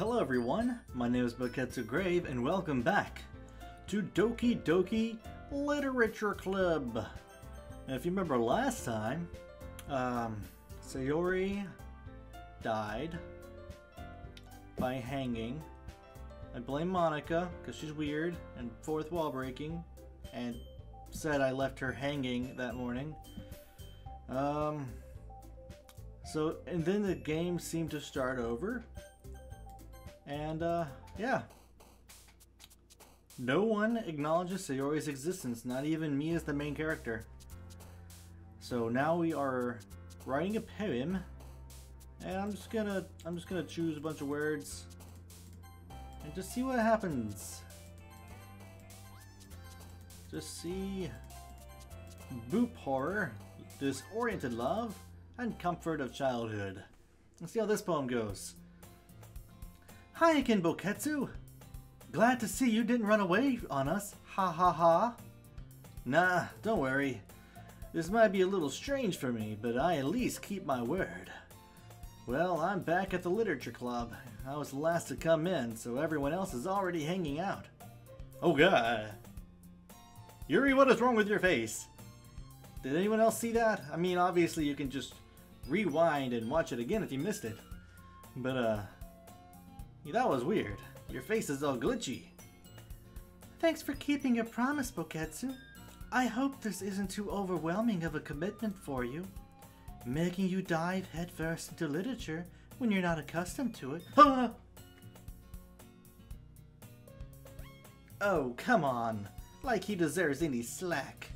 Hello everyone, my name is Boketsu Grave and welcome back to Doki Doki Literature Club. And if you remember last time, Yuri died by hanging. I blame Monika because she's weird and fourth wall breaking and said I left her hanging that morning. And then the game seemed to start over. And, yeah. No one acknowledges Sayori's existence, not even me as the main character. So now we are writing a poem, and I'm just gonna choose a bunch of words and just see what happens. Just see boop horror, disoriented love, and comfort of childhood. Let's see how this poem goes. Hi again, Boketsu. Glad to see you didn't run away on us. Ha ha ha. Nah, don't worry. This might be a little strange for me, but I at least keep my word. Well, I'm back at the literature club. I was the last to come in, so everyone else is already hanging out. Oh god. Yuri, what is wrong with your face? Did anyone else see that? I mean, obviously you can just rewind and watch it again if you missed it. But, yeah, that was weird. Your face is all glitchy. Thanks for keeping your promise, Boketsu. I hope this isn't too overwhelming of a commitment for you. Making you dive headfirst into literature when you're not accustomed to it. Oh, come on. Like he deserves any slack.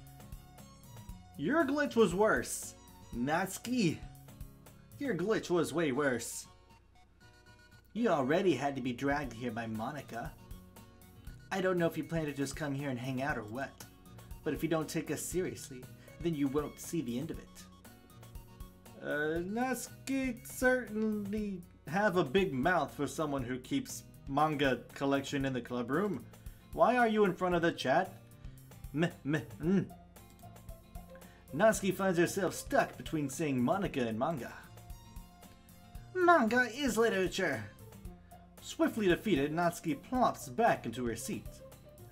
Your glitch was worse. Natsuki. Your glitch was way worse. You already had to be dragged here by Monika. I don't know if you plan to just come here and hang out or what, but if you don't take us seriously, then you won't see the end of it. Natsuki certainly have a big mouth for someone who keeps manga collection in the club room. Why are you in front of the chat? Natsuki finds herself stuck between saying Monika and manga. Manga is literature. Swiftly defeated, Natsuki plops back into her seat.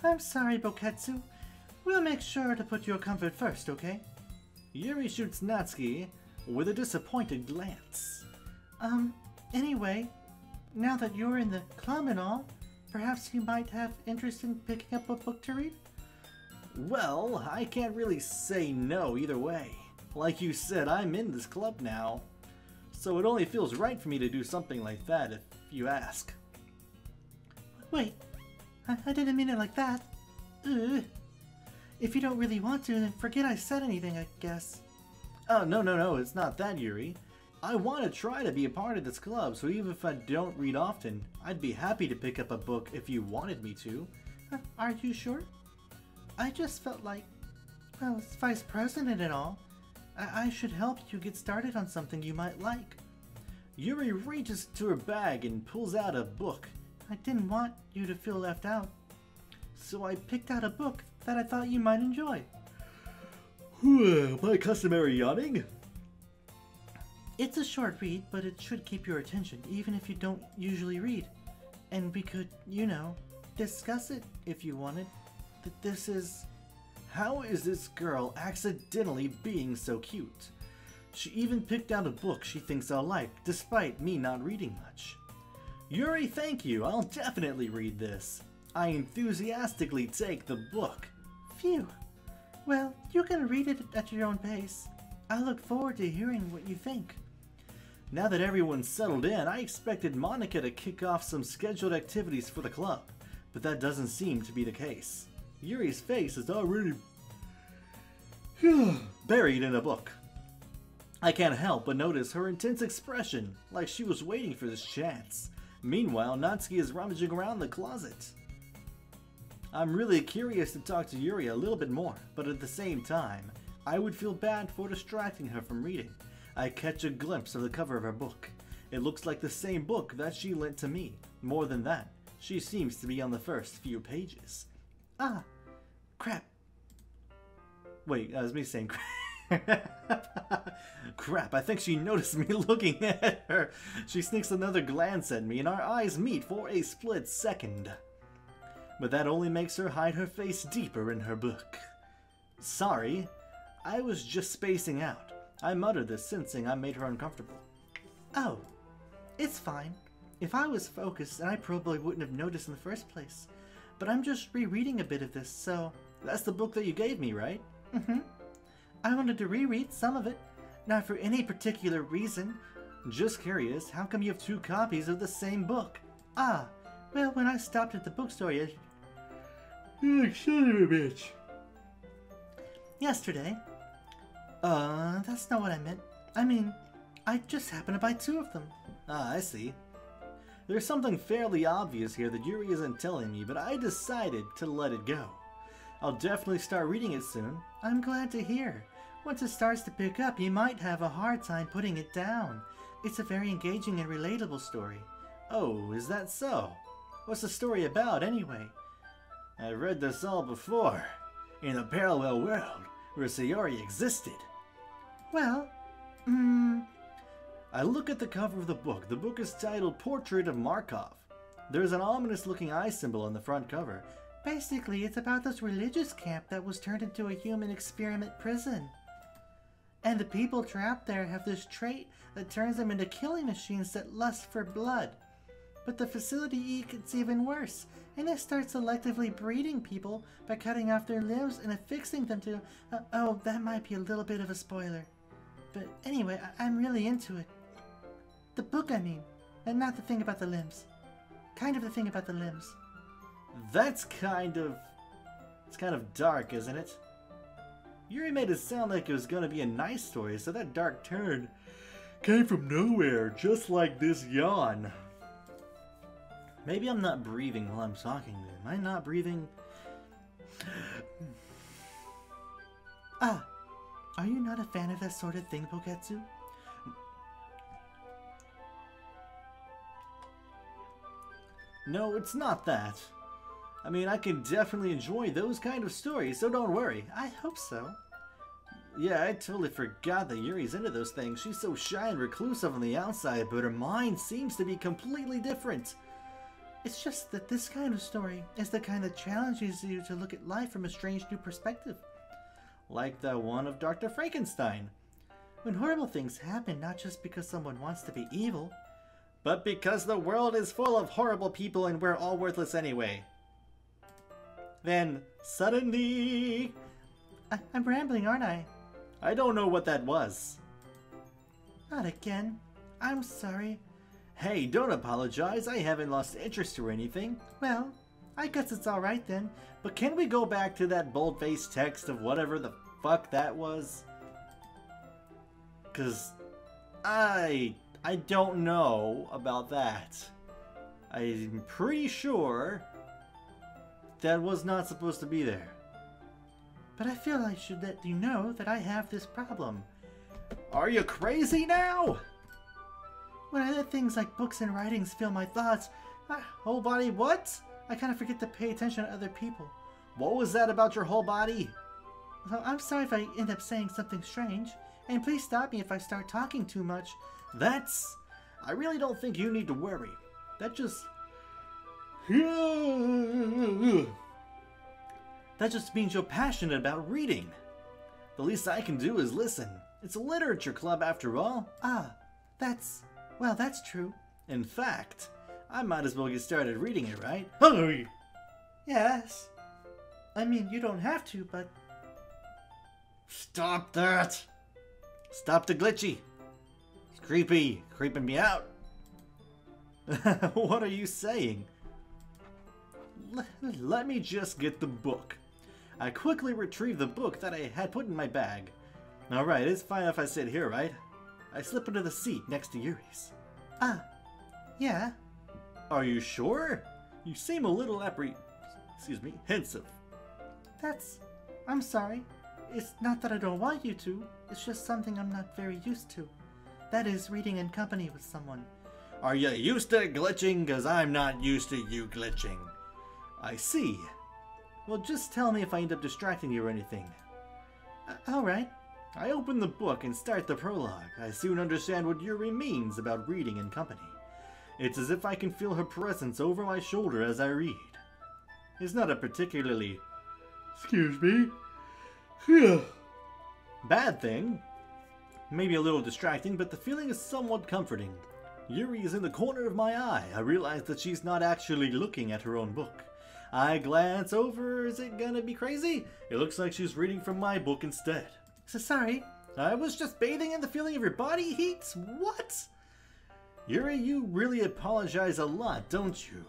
I'm sorry, Boketsu. We'll make sure to put your comfort first, okay? Yuri shoots Natsuki with a disappointed glance. Anyway, now that you're in the club and all, perhaps you might have interest in picking up a book to read? Well, I can't really say no either way. Like you said, I'm in this club now. So it only feels right for me to do something like that if you ask. Wait, I didn't mean it like that. Ugh. If you don't really want to, then forget I said anything, I guess. Oh, no, it's not that, Yuri. I want to try to be a part of this club, so even if I don't read often, I'd be happy to pick up a book if you wanted me to. Are you sure? I just felt like, well, as vice president and all, I should help you get started on something you might like. Yuri reaches to her bag and pulls out a book. I didn't want you to feel left out, so I picked out a book that I thought you might enjoy. My customary yawning? It's a short read, but it should keep your attention, even if you don't usually read. And we could, you know, discuss it if you wanted. This is... How is this girl accidentally being so cute? She even picked out a book she thinks I'll like, despite me not reading much. Yuri, thank you. I'll definitely read this. I enthusiastically take the book. Phew. Well, you can read it at your own pace. I look forward to hearing what you think. Now that everyone's settled in, I expected Monika to kick off some scheduled activities for the club, but that doesn't seem to be the case. Yuri's face is already buried in a book. I can't help but notice her intense expression, like she was waiting for this chance. Meanwhile, Natsuki is rummaging around the closet. I'm really curious to talk to Yuri a little bit more, but at the same time, I would feel bad for distracting her from reading. I catch a glimpse of the cover of her book. It looks like the same book that she lent to me. More than that, she seems to be on the first few pages. Ah, crap. Wait, that was me saying crap. Crap, I think she noticed me looking at her. She sneaks another glance at me and our eyes meet for a split second. But that only makes her hide her face deeper in her book. Sorry, I was just spacing out. I muttered this, sensing I made her uncomfortable. Oh, it's fine. If I was focused, then I probably wouldn't have noticed in the first place. But I'm just rereading a bit of this, so... That's the book that you gave me, right? Mm-hmm. I wanted to reread some of it. Not for any particular reason. Just curious, how come you have 2 copies of the same book? Ah, well, when I stopped at the bookstore son of a bitch. Yesterday. That's not what I meant. I mean, I just happened to buy 2 of them. Ah, I see. There's something fairly obvious here that Yuri isn't telling me, but I decided to let it go. I'll definitely start reading it soon. I'm glad to hear. Once it starts to pick up, you might have a hard time putting it down. It's a very engaging and relatable story. Oh, is that so? What's the story about, anyway? I've read this all before. In a parallel world where Sayori existed. Well, I look at the cover of the book. The book is titled Portrait of Markov. There's an ominous-looking eye symbol on the front cover. Basically, it's about this religious camp that was turned into a human experiment prison. And the people trapped there have this trait that turns them into killing machines that lust for blood. But the facility gets even worse, and it starts selectively breeding people by cutting off their limbs and affixing them to... oh, that might be a little bit of a spoiler. But anyway, I'm really into it. The book, I mean, and not the thing about the limbs. Kind of the thing about the limbs. That's kind of... It's kind of dark, isn't it? Yuri made it sound like it was going to be a nice story, so that dark turn came from nowhere, just like this yawn. Maybe I'm not breathing while I'm talking. Am I not breathing? Ah, are you not a fan of that sort of thing, Poketsu? No, it's not that. I mean, I can definitely enjoy those kind of stories, so don't worry. I hope so. Yeah, I totally forgot that Yuri's into those things. She's so shy and reclusive on the outside, but her mind seems to be completely different. It's just that this kind of story is the kind that challenges you to look at life from a strange new perspective. Like the one of Dr. Frankenstein. When horrible things happen, not just because someone wants to be evil, but because the world is full of horrible people and we're all worthless anyway. Then, suddenly... I'm rambling, aren't I? I don't know what that was. Not again. I'm sorry. Hey, don't apologize. I haven't lost interest or anything. Well, I guess it's alright then. But can we go back to that bold-faced text of whatever the fuck that was? 'Cause I don't know about that. I'm pretty sure that was not supposed to be there. But I feel I should let you know that I have this problem. Are you crazy now? When I let things like books and writings fill my thoughts, my whole body, what? I kind of forget to pay attention to other people. What was that about your whole body? So I'm sorry if I end up saying something strange, and please stop me if I start talking too much. I really don't think you need to worry. That just means you're passionate about reading. The least I can do is listen. It's a literature club after all. Ah, that's true. In fact, I might as well get started reading it, right? Hurry! Yes. I mean, you don't have to, but... Stop that! Stop the glitchy! It's creepy. Creeping me out. What are you saying? Let me just get the book. I quickly retrieved the book that I had put in my bag. Alright, it's fine if I sit here, right? I slip into the seat next to Yuri's. Ah, yeah. Are you sure? You seem a little pensive. I'm sorry. It's not that I don't want you to. It's just something I'm not very used to. That is, reading in company with someone. Are you used to glitching? 'Cause I'm not used to you glitching. I see. Well, just tell me if I end up distracting you or anything. Alright. I open the book and start the prologue. I soon understand what Yuri means about reading in company. It's as if I can feel her presence over my shoulder as I read. It's not a particularly, excuse me, bad thing. Maybe a little distracting, but the feeling is somewhat comforting. Yuri is in the corner of my eye. I realize that she's not actually looking at her own book. I glance over. Is it gonna be crazy? It looks like she's reading from my book instead. So sorry. I was just bathing in the feeling of your body heat. What? Yuri, you really apologize a lot, don't you?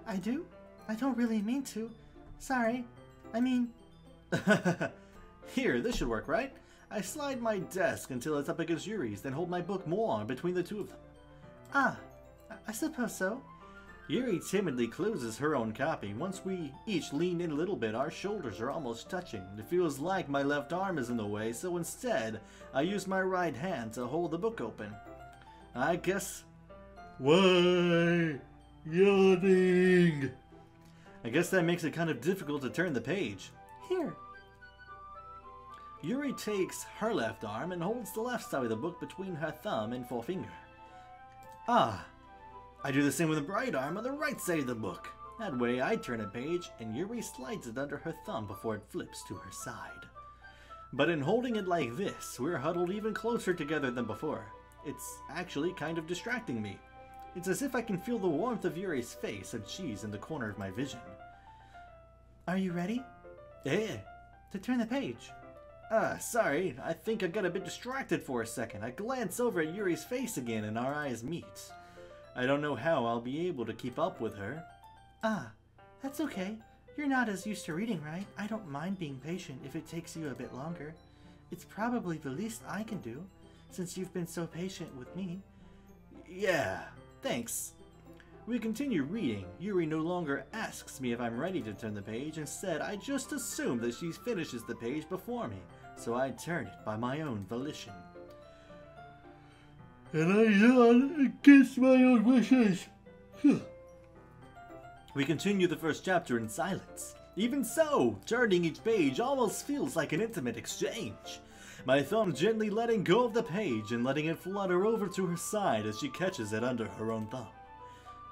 I do? I don't really mean to. Sorry. I mean... Here, this should work, right? I slide my desk until it's up against Yuri's, then hold my book more between the two of them. Ah, I suppose so. Yuri timidly closes her own copy. Once we each lean in a little bit, our shoulders are almost touching. It feels like my left arm is in the way, so instead, I use my right hand to hold the book open. I guess... Why? Yawning! I guess that makes it kind of difficult to turn the page. Here. Yuri takes her left arm and holds the left side of the book between her thumb and forefinger. Ah, I do the same with the right arm on the right side of the book. That way I turn a page and Yuri slides it under her thumb before it flips to her side. But in holding it like this, we're huddled even closer together than before. It's actually kind of distracting me. It's as if I can feel the warmth of Yuri's face and she's in the corner of my vision. Are you ready? To turn the page. Sorry, I think I got a bit distracted for a second. I glance over at Yuri's face again and our eyes meet. I don't know how I'll be able to keep up with her. That's okay. You're not as used to reading, right? I don't mind being patient if it takes you a bit longer. It's probably the least I can do, since you've been so patient with me. Yeah, thanks. We continue reading. Yuri no longer asks me if I'm ready to turn the page. Instead, I just assume that she finishes the page before me, so I turn it by my own volition. And I yawn against my own wishes. We continue the first chapter in silence. Even so, turning each page almost feels like an intimate exchange. My thumb gently letting go of the page and letting it flutter over to her side as she catches it under her own thumb.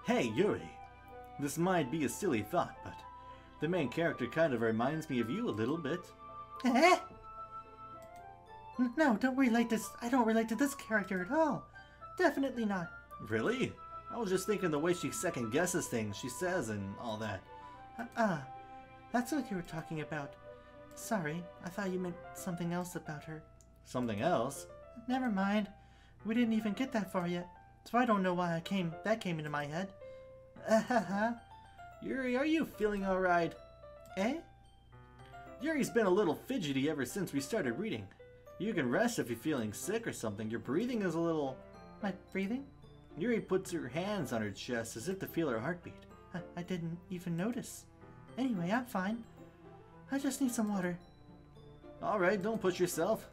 Hey, Yuri. This might be a silly thought, but the main character kind of reminds me of you a little bit. No, don't relate this. I don't relate to this character at all. Definitely not. Really? I was just thinking the way she second guesses things she says and all that. That's what you were talking about. Sorry, I thought you meant something else about her. Something else? Never mind. We didn't even get that far yet, so I don't know why that came into my head. Yuri, are you feeling alright? Yuri's been a little fidgety ever since we started reading. You can rest if you're feeling sick or something. Your breathing is a little... My breathing? Yuri puts her hands on her chest as if to feel her heartbeat. I didn't even notice. Anyway, I'm fine. I just need some water. Alright, don't push yourself.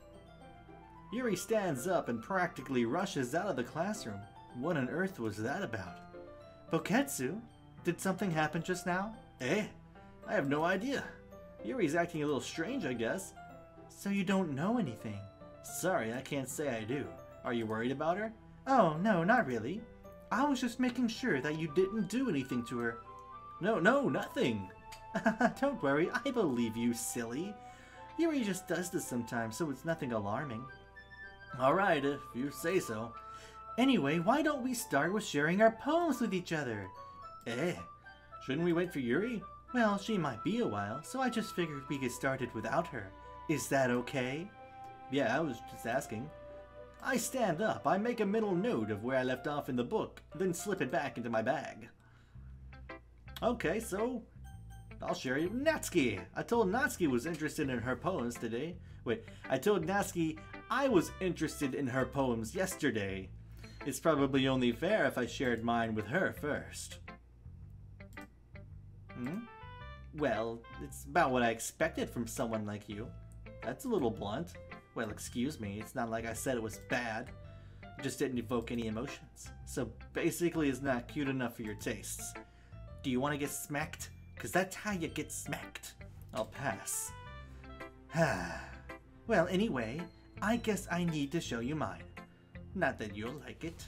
Yuri stands up and practically rushes out of the classroom. What on earth was that about? Boketsu? Did something happen just now? I have no idea. Yuri's acting a little strange, I guess. So you don't know anything? Sorry, I can't say I do. Are you worried about her? Oh, no, not really. I was just making sure that you didn't do anything to her. No, nothing. Don't worry, I believe you, silly. Yuri just does this sometimes, so it's nothing alarming. Alright, if you say so. Anyway, why don't we start with sharing our poems with each other? Shouldn't we wait for Yuri? Well, she might be a while, so I just figured we get started without her. Is that okay? Yeah, I was just asking. I stand up. I make a mental note of where I left off in the book, then slip it back into my bag. Okay, so I'll share you with Natsuki. I told Natsuki was interested in her poems today. Wait, I told Natsuki I was interested in her poems yesterday. It's probably only fair if I shared mine with her first. Well, it's about what I expected from someone like you. That's a little blunt. Well, excuse me, it's not like I said it was bad. It just didn't evoke any emotions. So basically it's not cute enough for your tastes. Do you want to get smacked? Because that's how you get smacked. I'll pass. Well, anyway, I guess I need to show you mine. Not that you'll like it.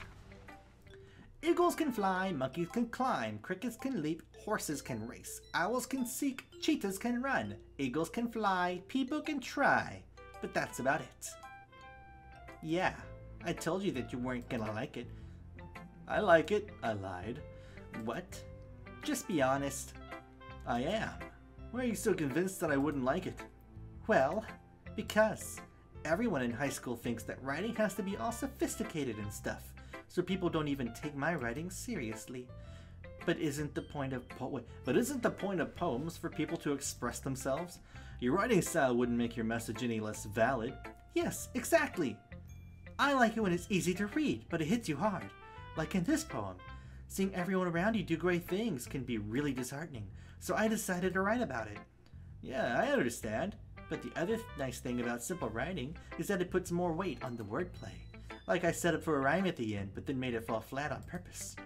Eagles can fly, monkeys can climb, crickets can leap, horses can race, owls can seek, cheetahs can run, eagles can fly, people can try, but that's about it. Yeah, I told you that you weren't gonna like it. I like it, I lied. What? Just be honest. I am. Why are you so convinced that I wouldn't like it? Well, because everyone in high school thinks that writing has to be all sophisticated and stuff, so people don't even take my writing seriously. But isn't the point of poems for people to express themselves? Your writing style wouldn't make your message any less valid. Yes, exactly. I like it when it's easy to read, but it hits you hard. Like in this poem. Seeing everyone around you do great things can be really disheartening, so I decided to write about it. Yeah, I understand. But the other nice thing about simple writing is that it puts more weight on the wordplay. Like I set up for a rhyme at the end, but then made it fall flat on purpose.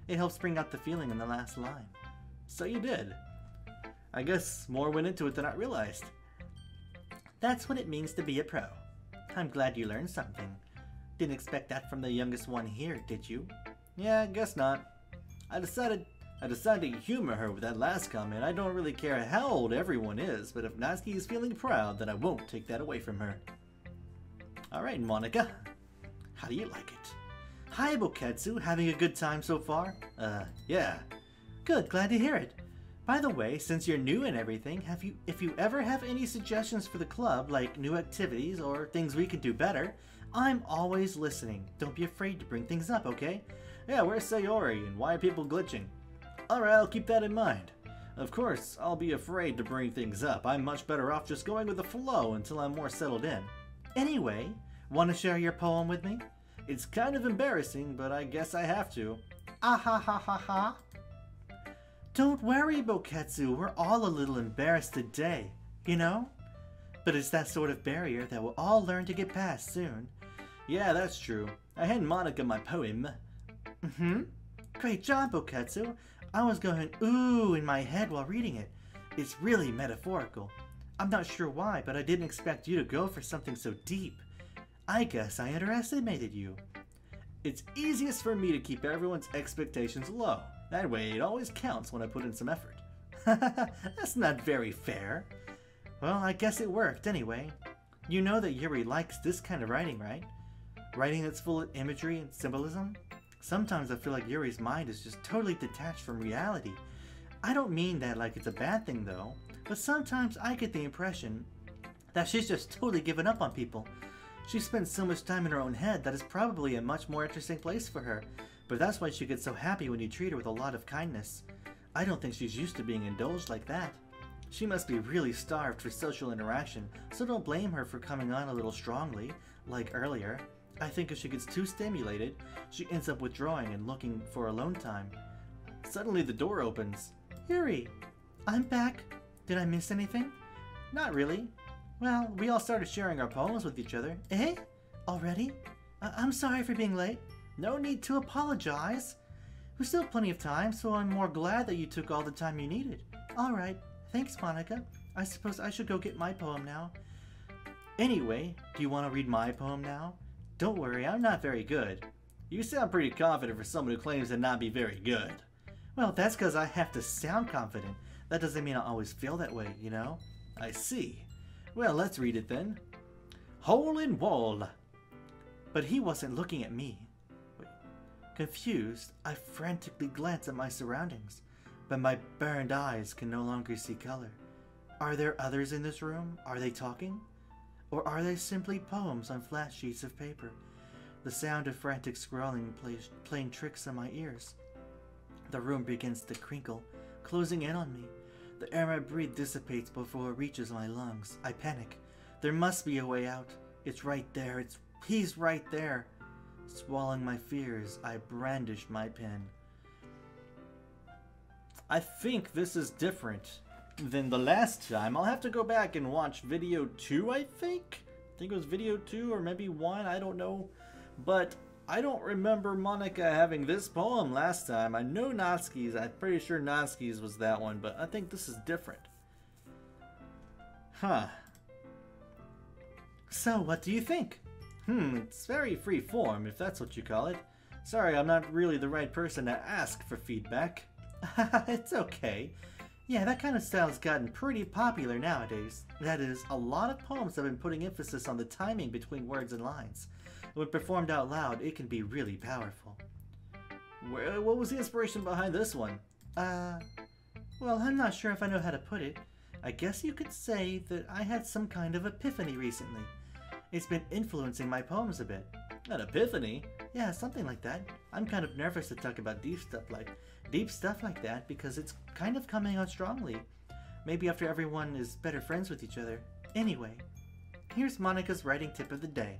It helps bring out the feeling in the last line. So you did. I guess more went into it than I realized. That's what it means to be a pro. I'm glad you learned something. Didn't expect that from the youngest one here, did you? Yeah, I guess not. I decided to humor her with that last comment. I don't really care how old everyone is, but if Natsuki is feeling proud, then I won't take that away from her. Alright, Monika. How do you like it? Hi, Boketsu. Having a good time so far? Yeah. Good, glad to hear it. By the way, since you're new and everything, if you ever have any suggestions for the club, like new activities or things we could do better, I'm always listening. Don't be afraid to bring things up, okay? Yeah, where's Sayori and why are people glitching? Alright, I'll keep that in mind. Of course, I'll be afraid to bring things up. I'm much better off just going with the flow until I'm more settled in. Anyway, want to share your poem with me? It's kind of embarrassing, but I guess I have to. Ah ha ha ha ha. Don't worry, Boketsu. We're all a little embarrassed today, you know? But it's that sort of barrier that we'll all learn to get past soon. Yeah, that's true. I hand Monika my poem. Great job, Boketsu. I was going ooh in my head while reading it. It's really metaphorical. I'm not sure why, but I didn't expect you to go for something so deep. I guess I underestimated you. It's easiest for me to keep everyone's expectations low. That way it always counts when I put in some effort. That's not very fair. Well, I guess it worked anyway. You know that Yuri likes this kind of writing, right? Writing that's full of imagery and symbolism? Sometimes I feel like Yuri's mind is just totally detached from reality. I don't mean that like it's a bad thing though, but sometimes I get the impression that she's just totally given up on people. She spends so much time in her own head that it's probably a much more interesting place for her, but that's why she gets so happy when you treat her with a lot of kindness. I don't think she's used to being indulged like that. She must be really starved for social interaction, so don't blame her for coming on a little strongly, like earlier. I think if she gets too stimulated, she ends up withdrawing and looking for alone time. Suddenly the door opens. Yuri, I'm back. Did I miss anything? Not really. Well, we all started sharing our poems with each other. Eh? Already? I'm sorry for being late. No need to apologize. There's still plenty of time, so I'm more glad that you took all the time you needed. Alright, thanks Monika. I suppose I should go get my poem now. Anyway, do you want to read my poem now? Don't worry, I'm not very good. You sound pretty confident for someone who claims to not be very good. Well, that's because I have to sound confident. That doesn't mean I always feel that way, you know? I see. Well, let's read it then. Hole in wall. But he wasn't looking at me. Wait. Confused, I frantically glance at my surroundings, but my burned eyes can no longer see color. Are there others in this room? Are they talking? Or are they simply poems on flat sheets of paper? The sound of frantic scrawling playing tricks on my ears. The room begins to crinkle, closing in on me. The air I breathe dissipates before it reaches my lungs. I panic. There must be a way out. It's right there. He's right there. Swallowing my fears, I brandish my pen. I think this is different than the last time. I'll have to go back and watch video 2, I think? I think it was video 2 or maybe 1, I don't know. But I don't remember Monika having this poem last time. I know Natsuki's. I'm pretty sure Natsuki's was that one, but I think this is different. Huh. So, what do you think? It's very free form, if that's what you call it. Sorry, I'm not really the right person to ask for feedback. It's okay. Yeah, that kind of style has gotten pretty popular nowadays. That is, a lot of poems have been putting emphasis on the timing between words and lines. When performed out loud, it can be really powerful. What was the inspiration behind this one? Well, I'm not sure if I know how to put it. I guess you could say that I had some kind of epiphany recently. It's been influencing my poems a bit. An epiphany? Yeah, something like that. I'm kind of nervous to talk about deep stuff like that because it's kind of coming on strongly. Maybe after everyone is better friends with each other. Anyway, here's Monika's writing tip of the day.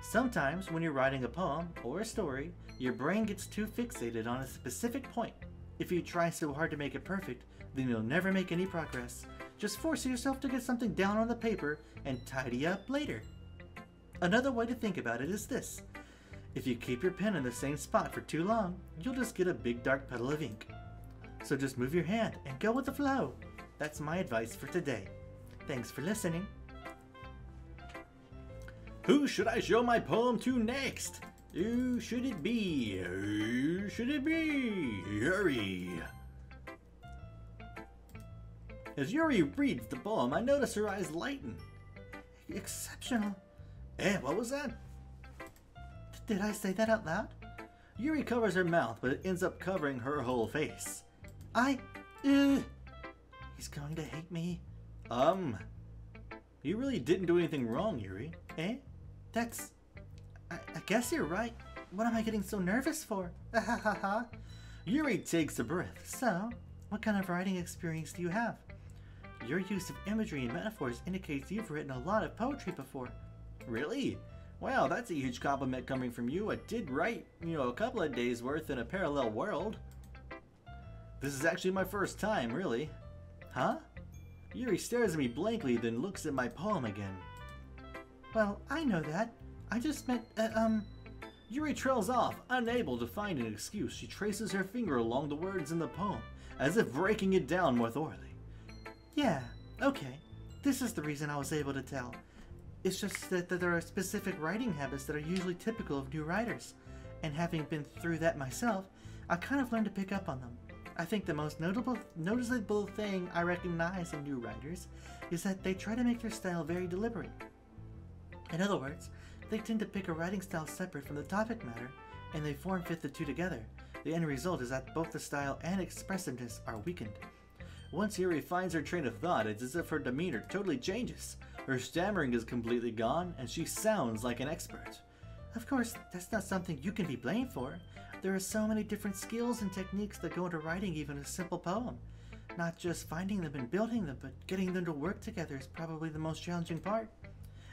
Sometimes when you're writing a poem or a story, your brain gets too fixated on a specific point. If you try so hard to make it perfect, then you'll never make any progress. Just force yourself to get something down on the paper and tidy up later. Another way to think about it is this. If you keep your pen in the same spot for too long, you'll just get a big dark puddle of ink. So just move your hand and go with the flow. That's my advice for today. Thanks for listening. Who should I show my poem to next? Who should it be? Who should it be? Yuri. As Yuri reads the poem, I notice her eyes lighten. Exceptional. What was that? Did I say that out loud? Yuri covers her mouth, but it ends up covering her whole face. He's going to hate me. You really didn't do anything wrong, Yuri. I guess you're right. What am I getting so nervous for? Yuri takes a breath. So, what kind of writing experience do you have? Your use of imagery and metaphors indicates you've written a lot of poetry before. Really? Wow, that's a huge compliment coming from you. I did write, a couple of days worth in a parallel world. This is actually my first time, really. Huh? Yuri stares at me blankly, then looks at my poem again. Well, I know that. I just meant, Yuri trails off, unable to find an excuse. She traces her finger along the words in the poem, as if breaking it down more thoroughly. Yeah, okay. This is the reason I was able to tell. It's just that there are specific writing habits that are usually typical of new writers. And having been through that myself, I kind of learned to pick up on them. I think the most noticeable thing I recognize in new writers is that they try to make their style very deliberate. In other words, they tend to pick a writing style separate from the topic matter, and they form-fit the two together. The end result is that both the style and expressiveness are weakened. Once Yuri finds her train of thought, it's as if her demeanor totally changes. Her stammering is completely gone, and she sounds like an expert. Of course, that's not something you can be blamed for. There are so many different skills and techniques that go into writing even a simple poem. Not just finding them and building them, but getting them to work together is probably the most challenging part.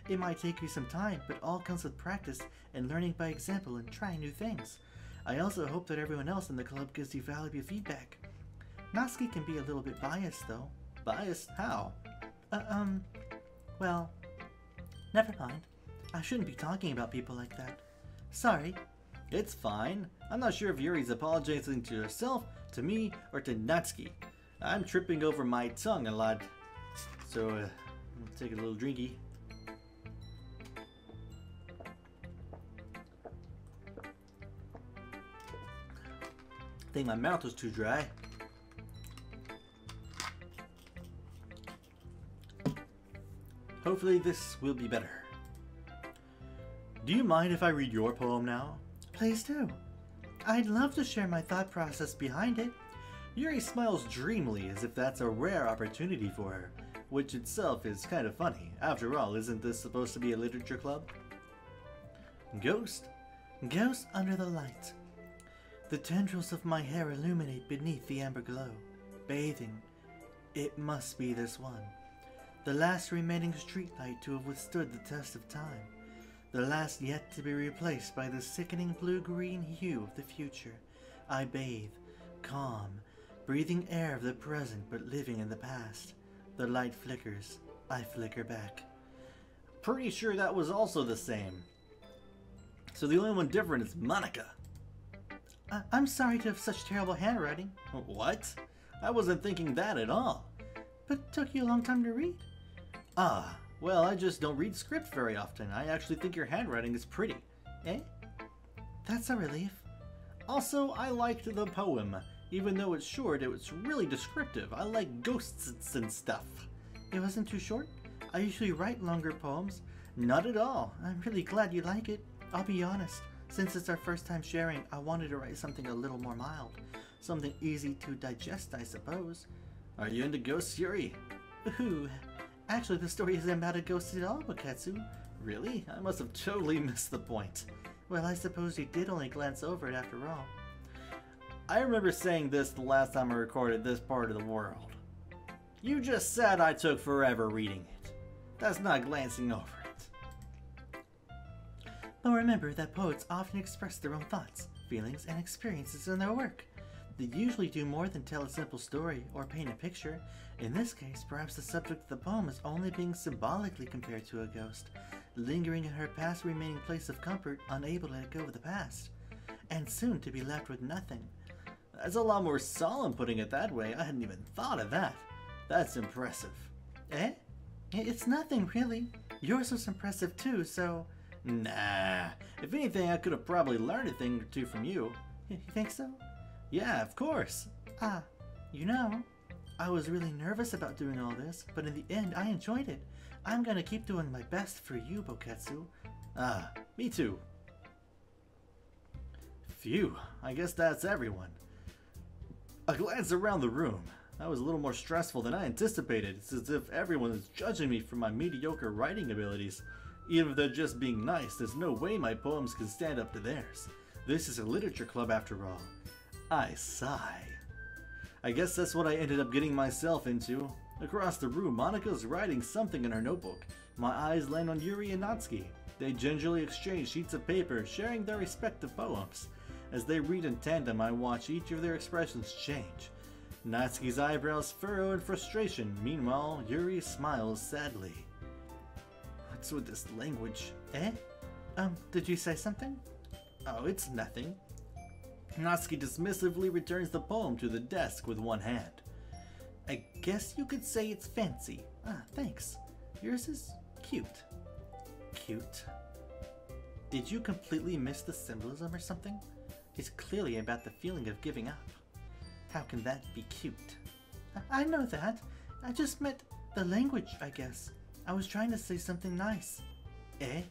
It might take you some time, but all comes with practice and learning by example and trying new things. I also hope that everyone else in the club gives you valuable feedback. Natsuki can be a little bit biased though. Biased? How? Well, never mind. I shouldn't be talking about people like that. Sorry. It's fine. I'm not sure if Yuri's apologizing to herself, to me, or to Natsuki. I'm tripping over my tongue a lot. So, I'll take a little drinky. I think my mouth was too dry. Hopefully this will be better. Do you mind if I read your poem now? Please do. I'd love to share my thought process behind it. Yuri smiles dreamily as if that's a rare opportunity for her, which itself is kind of funny. After all, isn't this supposed to be a literature club? Ghost. Ghost under the light. The tendrils of my hair illuminate beneath the amber glow. Bathing. It must be this one. The last remaining streetlight to have withstood the test of time. The last yet to be replaced by the sickening blue-green hue of the future. I bathe, calm, breathing air of the present but living in the past. The light flickers. I flicker back. Pretty sure that was also the same. So the only one different is Monika. I'm sorry to have such terrible handwriting. What? I wasn't thinking that at all. But it took you a long time to read. Ah, Well, I just don't read script very often. I actually think your handwriting is pretty. Eh? That's a relief. Also, I liked the poem. Even though it's short, it was really descriptive. I like ghosts and stuff. It wasn't too short? I usually write longer poems. Not at all. I'm really glad you like it. I'll be honest. Since it's our first time sharing, I wanted to write something a little more mild. Something easy to digest, I suppose. Are you into ghosts, Yuri? Ooh. Actually, the story isn't about a ghost at all, Boketsu. Really? I must have totally missed the point. Well, I suppose you did only glance over it after all. I remember saying this the last time I recorded this part of the world. You just said I took forever reading it. That's not glancing over it. But remember that poets often express their own thoughts, feelings, and experiences in their work. They usually do more than tell a simple story or paint a picture. In this case, perhaps the subject of the poem is only being symbolically compared to a ghost, lingering in her past remaining place of comfort, unable to let go of the past, and soon to be left with nothing. That's a lot more solemn putting it that way. I hadn't even thought of that. That's impressive. Eh? It's nothing, really. Yours was impressive too, so... Nah. If anything, I could have probably learned a thing or two from you. You think so? Yeah, of course. Ah, you know, I was really nervous about doing all this, but in the end, I enjoyed it. I'm gonna keep doing my best for you, Boketsu. Ah, me too. Phew, I guess that's everyone. A glance around the room. That was a little more stressful than I anticipated. It's as if everyone is judging me for my mediocre writing abilities. Even if they're just being nice, there's no way my poems can stand up to theirs. This is a literature club after all. I sigh. I guess that's what I ended up getting myself into. Across the room, Monika's writing something in her notebook. My eyes land on Yuri and Natsuki. They gingerly exchange sheets of paper, sharing their respective poems. As they read in tandem, I watch each of their expressions change. Natsuki's eyebrows furrow in frustration. Meanwhile, Yuri smiles sadly. What's with this language? Eh? Did you say something? Oh, it's nothing. Natsuki dismissively returns the poem to the desk with one hand. I guess you could say it's fancy. Ah, thanks. Yours is cute. Cute? Did you completely miss the symbolism or something? It's clearly about the feeling of giving up. How can that be cute? I know that. I just meant the language, I guess. I was trying to say something nice. Eh?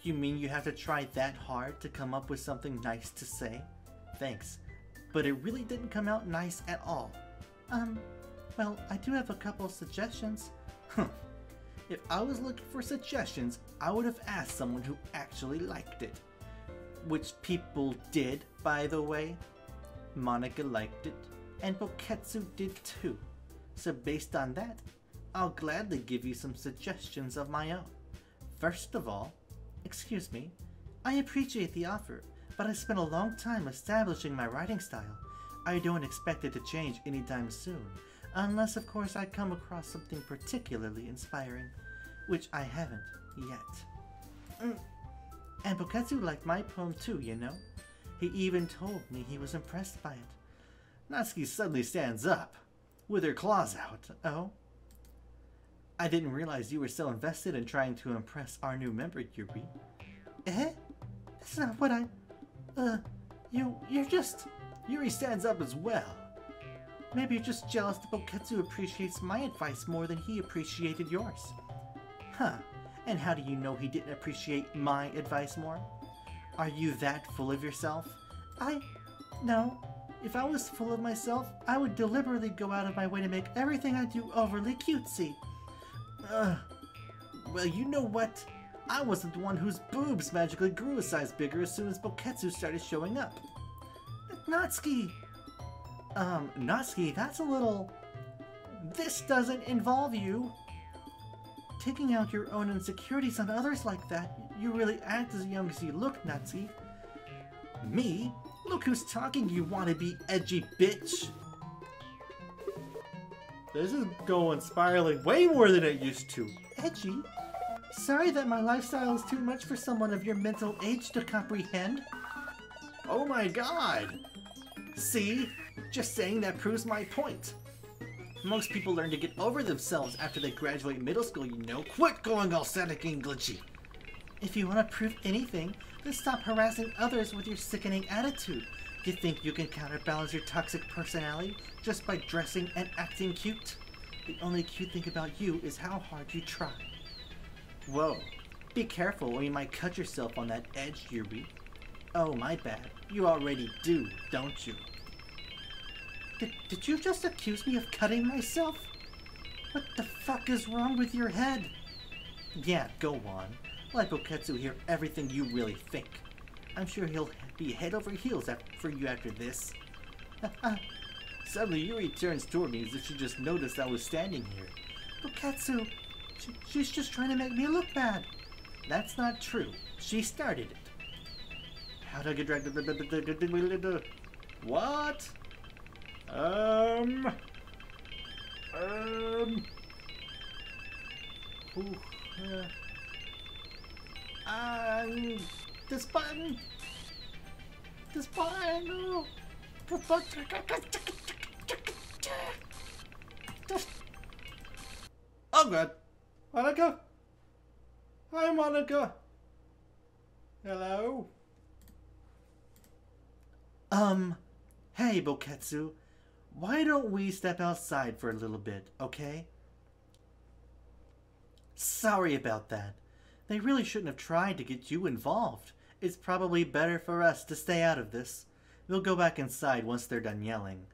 You mean you have to try that hard to come up with something nice to say? Thanks. But it really didn't come out nice at all. Well, I do have a couple of suggestions. If I was looking for suggestions, I would have asked someone who actually liked it. Which people did, by the way. Monika liked it, and Boketsu did too. So based on that, I'll gladly give you some suggestions of my own. First of all, excuse me, I appreciate the offer, but I spent a long time establishing my writing style. I don't expect it to change anytime soon, unless of course I come across something particularly inspiring, which I haven't yet. And Boketsu liked my poem too, you know? He even told me he was impressed by it. Natsuki suddenly stands up, with her claws out. Oh? I didn't realize you were so invested in trying to impress our new member, Yuri. Eh? That's not what I... You're just... Yuri stands up as well. Maybe you're just jealous that Boketsu appreciates my advice more than he appreciated yours. Huh. And how do you know he didn't appreciate my advice more? Are you that full of yourself? No. If I was full of myself, I would deliberately go out of my way to make everything I do overly cutesy. Well, you know what? I wasn't the one whose boobs magically grew a size bigger as soon as Boketsu started showing up. Natsuki! Natsuki, that's a little... This doesn't involve you. Taking out your own insecurities on others like that, you really act as young as you look, Natsuki. Me? Look who's talking, you wannabe edgy bitch! This is going spiraling way more than it used to. Edgy? Sorry that my lifestyle is too much for someone of your mental age to comprehend. Oh my god! See? Just saying that proves my point. Most people learn to get over themselves after they graduate middle school, you know. Quit going all static and glitchy. If you want to prove anything, then stop harassing others with your sickening attitude. You think you can counterbalance your toxic personality just by dressing and acting cute? The only cute thing about you is how hard you try. Whoa. Be careful or you might cut yourself on that edge, Yuri. Oh, my bad. You already do, don't you? Did you just accuse me of cutting myself? What the fuck is wrong with your head? Yeah, go on. Let Boketsu hear everything you really think. I'm sure he'll be head over heels for you after this. Suddenly Yuri turns toward me as if she just noticed I was standing here. Boketsu, she's just trying to make me look bad. That's not true. She started it. How do I get dragged? What? This button. Oh. Oh god. Monika? Hi, Monika. Hello? Hey, Boketsu. Why don't we step outside for a little bit, okay? Sorry about that. They really shouldn't have tried to get you involved. It's probably better for us to stay out of this. We'll go back inside once they're done yelling.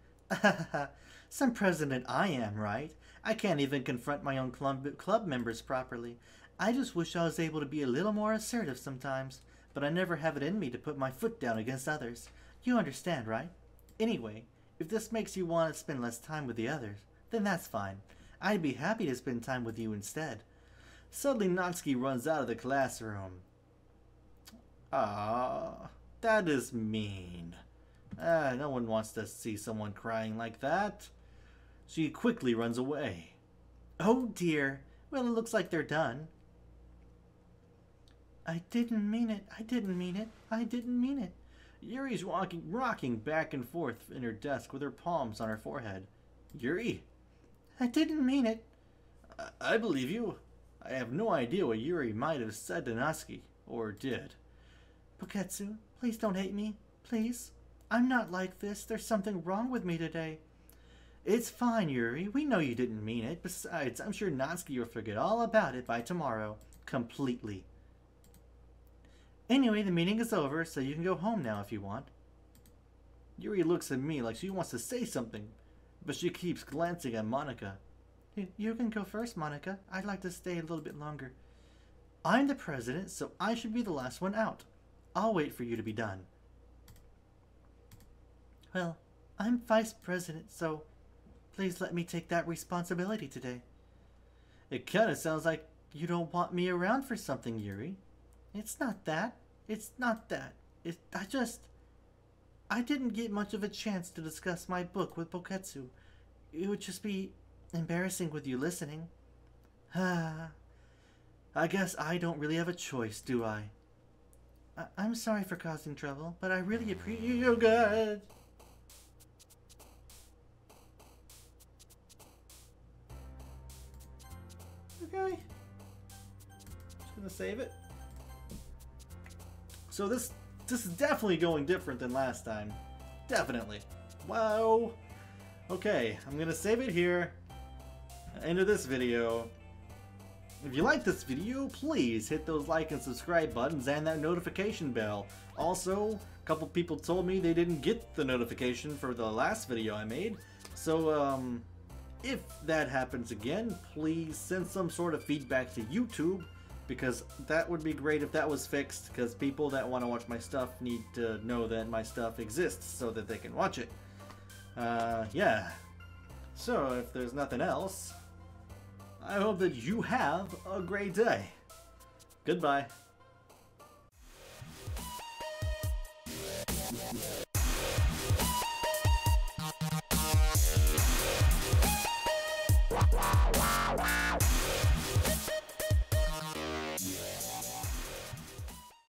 Some president I am, right? I can't even confront my own club members properly. I just wish I was able to be a little more assertive sometimes, but I never have it in me to put my foot down against others. You understand, right? Anyway, if this makes you want to spend less time with the others, then that's fine. I'd be happy to spend time with you instead. Suddenly Natsuki runs out of the classroom. Ah, that is mean. No one wants to see someone crying like that. She quickly runs away. Oh dear. Well, it looks like they're done. I didn't mean it. I didn't mean it. I didn't mean it. Yuri's rocking back and forth in her desk with her palms on her forehead. Yuri? I didn't mean it. I believe you. I have no idea what Yuri might have said to Natsuki, or did. Boketsu, please don't hate me. Please. I'm not like this. There's something wrong with me today. It's fine, Yuri. We know you didn't mean it. Besides, I'm sure Natsuki will forget all about it by tomorrow. Completely. Anyway, the meeting is over, so you can go home now if you want. Yuri looks at me like she wants to say something, but she keeps glancing at Monika. You can go first, Monika. I'd like to stay a little bit longer. I'm the president, so I should be the last one out. I'll wait for you to be done. Well, I'm vice president, so please let me take that responsibility today. It kinda sounds like you don't want me around for something, Yuri. It's not that. It's not that. I didn't get much of a chance to discuss my book with Boketsu. It would just be embarrassing with you listening. I guess I don't really have a choice, do I? I'm sorry for causing trouble, but I really appreciate you. Good. Okay. Just gonna save it. So this is definitely going different than last time. Definitely. Wow. Okay, I'm gonna save it here. End of this video. If you like this video, please hit those like and subscribe buttons and that notification bell. Also, a couple people told me they didn't get the notification for the last video I made. So, if that happens again, please send some sort of feedback to YouTube, because that would be great if that was fixed, because people that want to watch my stuff need to know that my stuff exists so that they can watch it. Yeah. So, if there's nothing else, I hope that you have a great day. Goodbye.